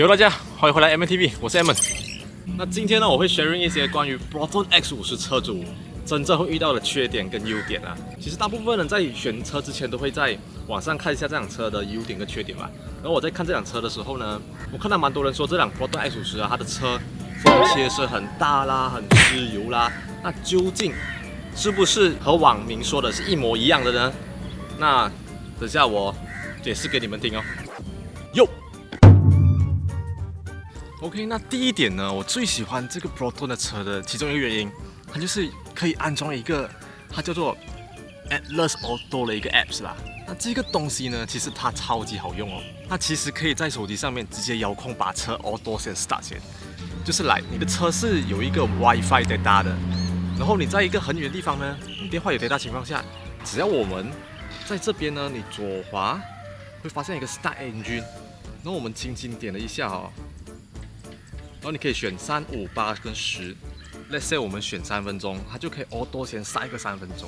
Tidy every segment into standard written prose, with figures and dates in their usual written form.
大家欢迎回来 MNTV， 我是 M。那今天呢，我会 sharing 一些关于 Proton X50车主真正会遇到的缺点跟优点啊。其实大部分人在选车之前都会在网上看一下这辆车的优点跟缺点吧。然后我在看这辆车的时候呢，我看到蛮多人说这辆 Proton X50啊，它的车风切是很大啦，很吃油啦。那究竟是不是和网民说的是一模一样的呢？那等下我解释给你们听哦。OK， 那第一点呢，我最喜欢这个 Proton 的车的其中一个原因，它就是可以安装一个它叫做 Atlas Auto 的一个 Apps 啦。那这个东西呢，其实它超级好用哦。它其实可以在手机上面直接遥控把车 Auto 先 Start 先，就是来你的车是有一个 WiFi data 的，然后你在一个很远的地方呢，你电话有 data 情况下，只要我们在这边呢，你左滑会发现一个 Start Engine， 然后我们轻轻点了一下哦。然后你可以选3、5、8跟10。Let's say 我们选3分钟，它就可以 auto 先塞一个3分钟。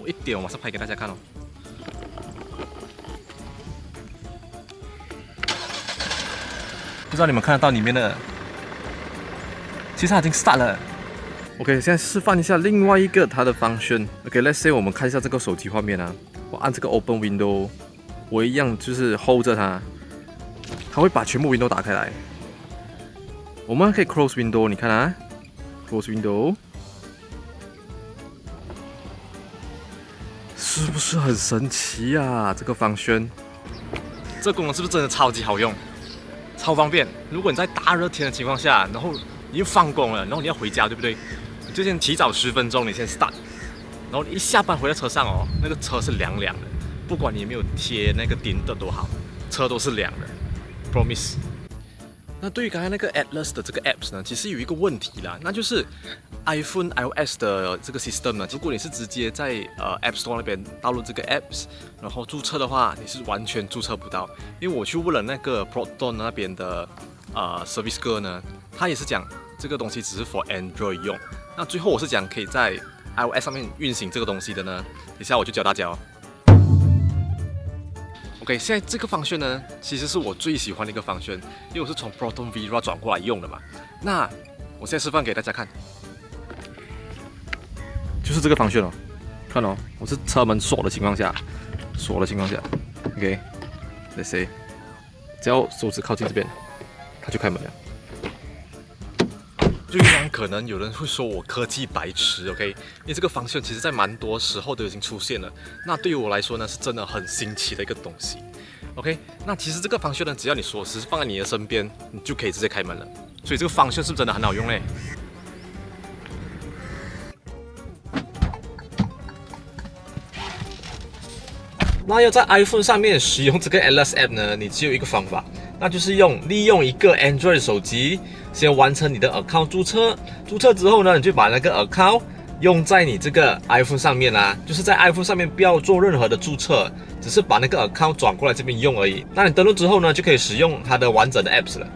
我一点，我马上拍给大家看哦。不知道你们看得到里面的，其实它已经 start 了。OK， 现在示范一下另外一个它的function。OK，Let's say 我们看一下这个手机画面啊，我按这个 Open Window， 我一样就是 hold 着它，它会把全部 window 打开来。我们可以 close window， 你看啊 ，close window， 是不是很神奇啊？这个function，这功能是不是真的超级好用，超方便？如果你在大热天的情况下，然后你又放工了，然后你要回家，对不对？你就先提早10分钟，你先 start， 然后你一下班回到车上哦，那个车是凉凉的，不管你有没有贴那个钉的都好，车都是凉的 ，promise。那对于刚才那个 Atlas 的这个 Apps 呢，其实有一个问题啦，那就是 iPhone iOS 的这个 system 呢，如果你是直接在App Store 那边导入这个 Apps， 然后注册的话，你是完全注册不到。因为我去问了那个 Proton 那边的Service Girl 呢，他也是讲这个东西只是 for Android 用。那最后我是讲可以在 iOS 上面运行这个东西的呢，等一下我就教大家哦。OK， 现在这个function呢，其实是我最喜欢的一个function，因为我是从 Proton Vira 转过来用的嘛。那我现在示范给大家看，就是这个function哦，看哦，我是车门锁的情况下，OK，Let's say， 只要手指靠近这边，它就开门了。虽然可能有人会说我科技白痴 ，OK， 因为这个function其实在蛮多时候都已经出现了。那对于我来说呢，是真的很新奇的一个东西 ，OK。那其实这个function呢，只要你锁匙放在你的身边，你就可以直接开门了。所以这个function是不是真的很好用嘞？那要在 iPhone 上面使用这个 Atlas App 呢，你只有一个方法，那就是利用一个 Android 手机先完成你的 account 注册。注册之后呢，你就把那个 account 用在你这个 iPhone 上面啦，就是在 iPhone 上面不要做任何的注册，只是把那个 account 转过来这边用而已。那你登录之后呢，就可以使用它的完整的 apps 了。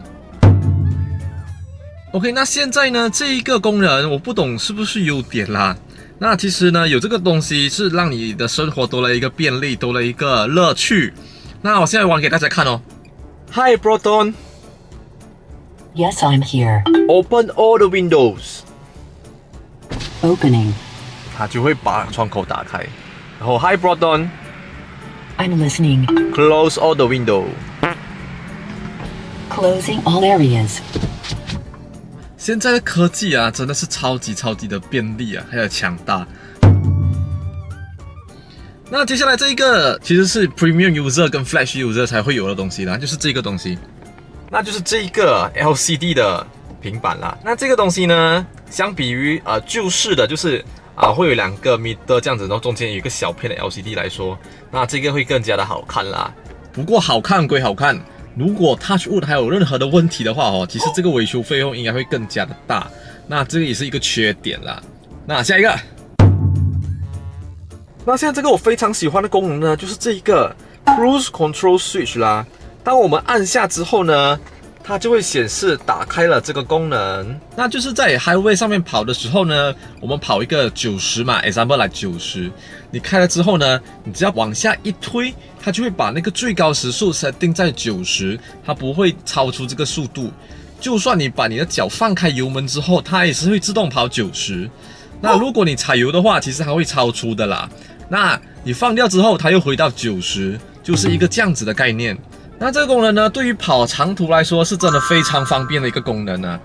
OK， 那现在呢，这一个功能我不懂是不是优点啦？那其实呢，有这个东西是让你的生活多了一个便利，多了一个乐趣。那我现在玩给大家看哦。Hi Proton. Yes, I'm here. Open all the windows. Opening. 它就会把窗口打开。然后 Hi Proton. I'm listening. Close all the window. Closing all areas. 现在的科技啊，真的是超级的便利啊，还有强大。那接下来这一个其实是 Premium User 跟 Flash User 才会有的东西啦，就是这个东西，那就是这一个 LCD 的平板啦。那这个东西呢，相比于旧式的，就是会有2个 meter 这样子，然后中间有一个小片的 LCD 来说，那这个会更加的好看啦。不过好看归好看，如果 Touch Wood 还有任何的问题的话哦，其实这个维修费用应该会更加的大，那这个也是一个缺点啦。那下一个，那现在这个我非常喜欢的功能呢，就是这一个 Cruise Control Switch 啦。当我们按下之后呢，它就会显示打开了这个功能。那就是在 highway 上面跑的时候呢，我们跑一个90嘛 ，example 来90，你开了之后呢，你只要往下一推，它就会把那个最高时速设定在90，它不会超出这个速度。就算你把你的脚放开油门之后，它也是会自动跑90。那如果你踩油的话，其实还会超出的啦。那你放掉之后，它又回到90，就是一个这样子的概念。那这个功能呢，对于跑长途来说是真的非常方便的一个功能啊。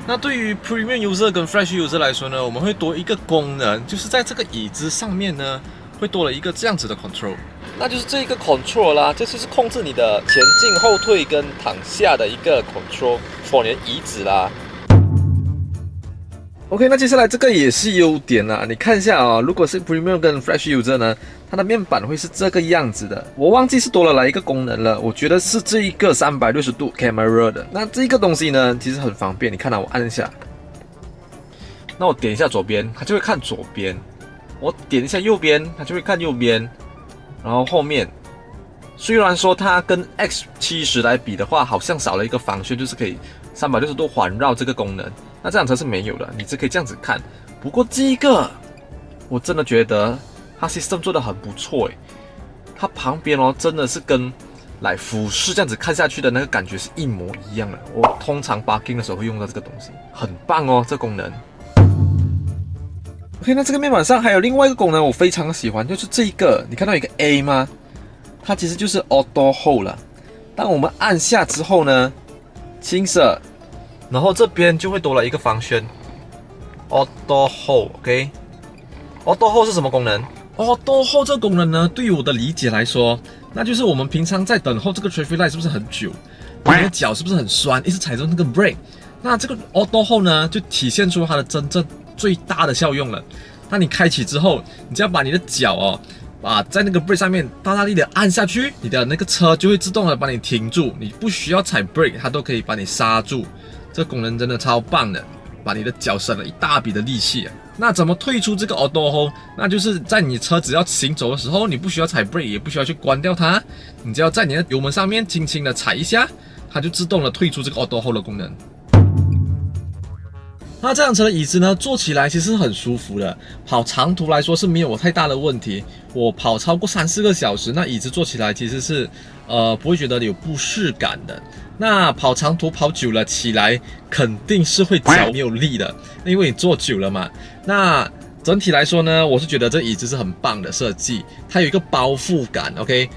那对于 Premium User 跟 Fresh User 来说呢，我们会多一个功能，就是在这个椅子上面呢，会多了一个这样子的 control， 那就是这一个 control 啦，这就是控制你的前进、后退跟躺下的一个 control for 你的椅子啦。OK， 那接下来这个也是优点啦，你看一下啊、如果是 Premium 跟 Fresh User 呢，它的面板会是这个样子的。我忘记是多了来一个功能了，我觉得是这一个360度 camera 的。那这个东西呢，其实很方便，你看到我按一下，那我点一下左边，它就会看左边；我点一下右边，它就会看右边。然后后面，虽然说它跟 X70来比的话，好像少了一个方旋，就是可以360度环绕这个功能。那这辆车是没有的，你只可以这样子看。不过这个，我真的觉得它 system 做得很不错诶。它旁边哦，真的是跟来俯视这样子看下去的那个感觉是一模一样的。我通常 parking 的时候会用到这个东西，很棒哦，这功能。OK， 那这个面板上还有另外一个功能我非常喜欢，就是这一个，你看到一个 A 吗？它其实就是 Auto Hold 了。当我们按下之后呢，青色。然后这边就会多了一个方旋 ，Auto Hold，OK？Auto Hold 是什么功能 ？Auto Hold 这个功能呢，对于我的理解来说，那就是我们平常在等候这个 traffic light 是不是很久，你的脚是不是很酸，一直踩着那个 brake？ 那这个 Auto Hold 呢，就体现出它的真正最大的效用了。那你开启之后，你只要把你的脚在那个 brake 上面大大力的按下去，你的那个车就会自动的把你停住，你不需要踩 brake， 它都可以把你刹住。这功能真的超棒的，把你的脚省了一大笔的力气啊！那怎么退出这个 Auto Hold？ 那就是在你车子要行走的时候，你不需要踩 brake， 也不需要去关掉它，你只要在你的油门上面轻轻的踩一下，它就自动的退出这个 Auto Hold 的功能。那这辆车的椅子呢，坐起来其实很舒服的，跑长途来说是没有太大的问题。我跑超过3-4个小时，那椅子坐起来其实是不会觉得有不适感的。那跑长途跑久了起来肯定是会脚没有力的，因为你坐久了嘛。那整体来说呢，我是觉得这椅子是很棒的设计，它有一个包覆感 ，OK，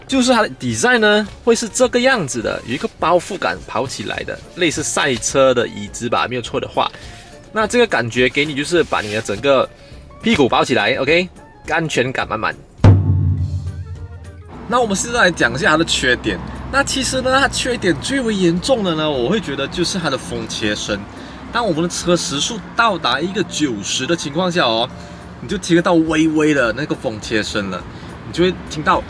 就是它的 design 呢会是这个样子的，有一个包覆感跑起来的，类似赛车的椅子吧，没有错的话。那这个感觉给你就是把你的整个屁股包起来 ，OK， 安全感满满。那我们现在来讲一下它的缺点。那其实呢，它缺点最为严重的呢，我会觉得就是它的风切声。当我们的车时速到达一个90的情况下哦，你就听得到微微的那个风切声了，你就会听到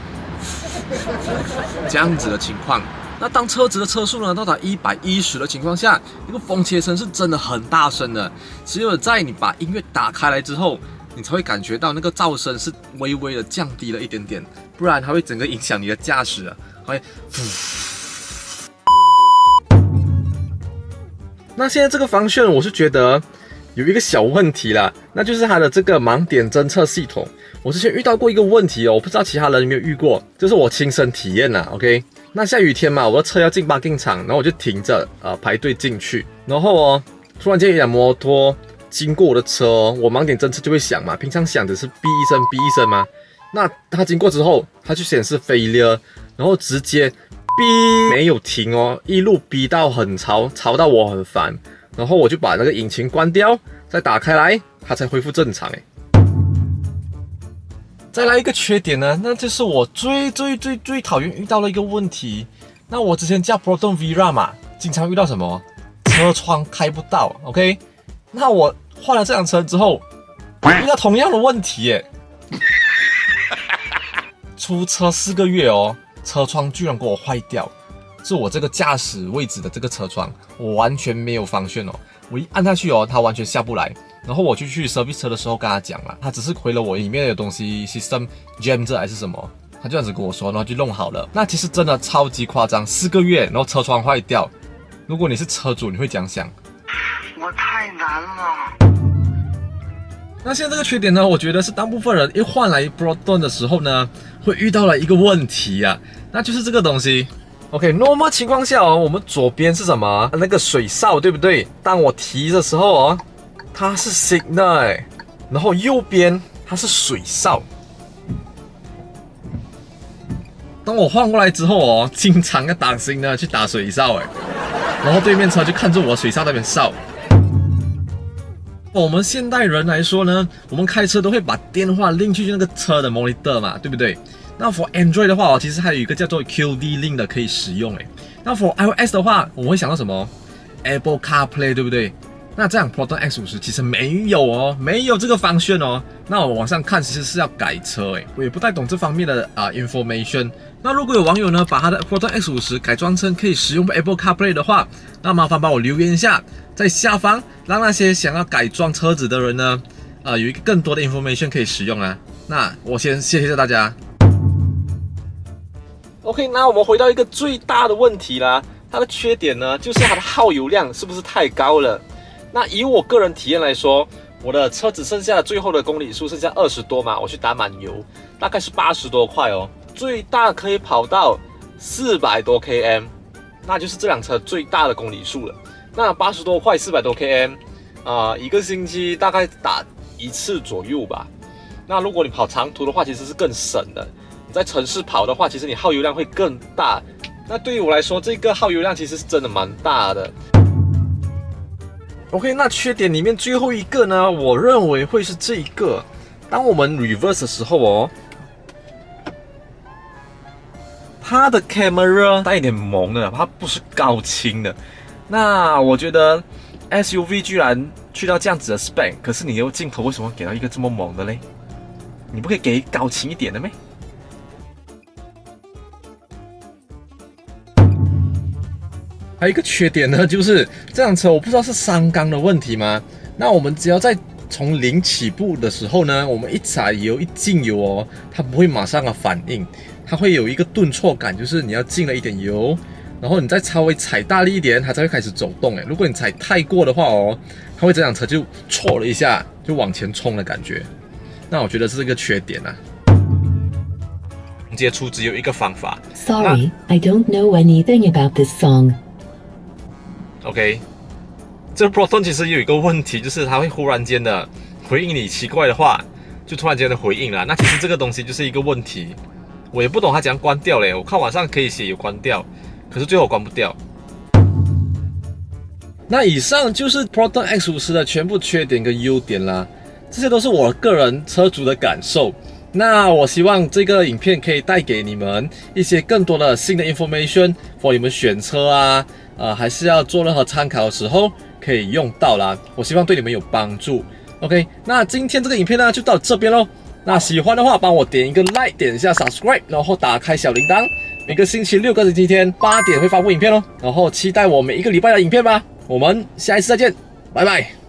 这样子的情况。那当车子的车速呢到达110的情况下，那个风切声是真的很大声的。只有在你把音乐打开来之后，你才会感觉到那个噪声是微微的降低了一点点，不然它会整个影响你的驾驶啊，会。那现在这个方旋，我是觉得有一个小问题啦，那就是它的这个盲点侦测系统。我之前遇到过一个问题哦，我不知道其他人有没有遇过，这是我亲身体验啦 ，OK？ 那下雨天嘛，我的车要进parking场，然后我就停着排队进去，然后突然间有辆摩托经过我的车我盲点侦测就会响嘛，平常响只是哔一声哔一声嘛，那它经过之后，它就显示failure，然后直接哔没有停哦，一路哔到很吵到我很烦，然后我就把那个引擎关掉，再打开来，它才恢复正常诶。再来一个缺点呢，那就是我最讨厌遇到的一个问题。那我之前驾 Proton Vira 嘛，经常遇到什么车窗开不到 ，OK？ 那我换了这辆车之后，遇到同样的问题耶。出车4个月哦，车窗居然给我坏掉，是我这个驾驶位置的这个车窗，我完全没有防旋哦，我一按下去哦，它完全下不来。然后我就去 service 车的时候跟他讲了，他只是回了我里面的东西 system jam 这还是什么，他就这样子跟我说，然后就弄好了。那其实真的超级夸张，4个月，然后车窗坏掉。如果你是车主，你会怎样想？我太难了。那现在这个缺点呢，我觉得是大部分人一换来 Proton 的时候呢，会遇到了一个问题啊，那就是这个东西。OK，normal 情况下哦，我们左边是什么？那个水哨，对不对？当我提的时候哦，它是 signal， 然后右边它是水哨。当我换过来之后哦，经常要当心的去打水哨然后对面车就看着我水哨那边哨。我们现代人来说呢，我们开车都会把电话拎去那个车的 monitor 嘛，对不对？那 for Android 的话其实还有一个叫做 QD Link 的可以使用那 for iOS 的话，我们会想到什么 ？Apple CarPlay， 对不对？那这样 Proton X50其实没有没有这个function那我网上看其实是要改车我也不太懂这方面的information。那如果有网友呢把他的 Proton X50改装成可以使用 Apple CarPlay 的话，那麻烦帮我留言一下，在下方让那些想要改装车子的人呢有一个更多的 information 可以使用啊。那我先谢谢大家。OK， 那我们回到一个最大的问题啦，它的缺点呢就是它的耗油量是不是太高了？那以我个人体验来说，我的车子剩下的最后的公里数剩下20多嘛，我去打满油，大概是80多块最大可以跑到400多 km， 那就是这辆车最大的公里数了。那80多块400多 km，一个星期大概打1次左右吧。那如果你跑长途的话，其实是更省的。你在城市跑的话，其实你耗油量会更大。那对于我来说，这个耗油量其实是真的蛮大的。OK， 那缺点里面最后一个呢，我认为会是这一个。当我们 reverse 的时候它的 camera 带一点蒙的，它不是高清的。那我觉得 SUV 居然去到这样子的 spec， 可是你的镜头为什么给到一个这么蒙的嘞？你不可以给高清一点的咩？还有一个缺点呢，就是这辆车我不知道是三缸的问题吗？那我们只要在从0起步的时候呢，我们一踩油一进油它不会马上反应，它会有一个顿挫感，就是你要进了一点油，然后你再稍微踩大力一点，它才会开始走动如果你踩太过的话它会这辆车就挫了一下，就往前冲的感觉。那我觉得是这个缺点接触只有一个方法。Sorry, I don't know anything about this song. OK， 这个 Proton 其实有一个问题，就是它会忽然间的回应你奇怪的话，就突然间的回应了。那其实这个东西就是一个问题，我也不懂它怎样关掉嘞。我看网上可以写有关掉，可是最后我关不掉。那以上就是 Proton X50的全部缺点跟优点啦，这些都是我个人车主的感受。那我希望这个影片可以带给你们一些更多的新的 information for 你们选车还是要做任何参考的时候可以用到啦。我希望对你们有帮助。OK， 那今天这个影片呢就到这边咯。那喜欢的话帮我点一个 like， 点一下 subscribe， 然后打开小铃铛。每个星期6跟星期天8点会发布影片咯，然后期待我每一个礼拜的影片吧。我们下一次再见，拜拜。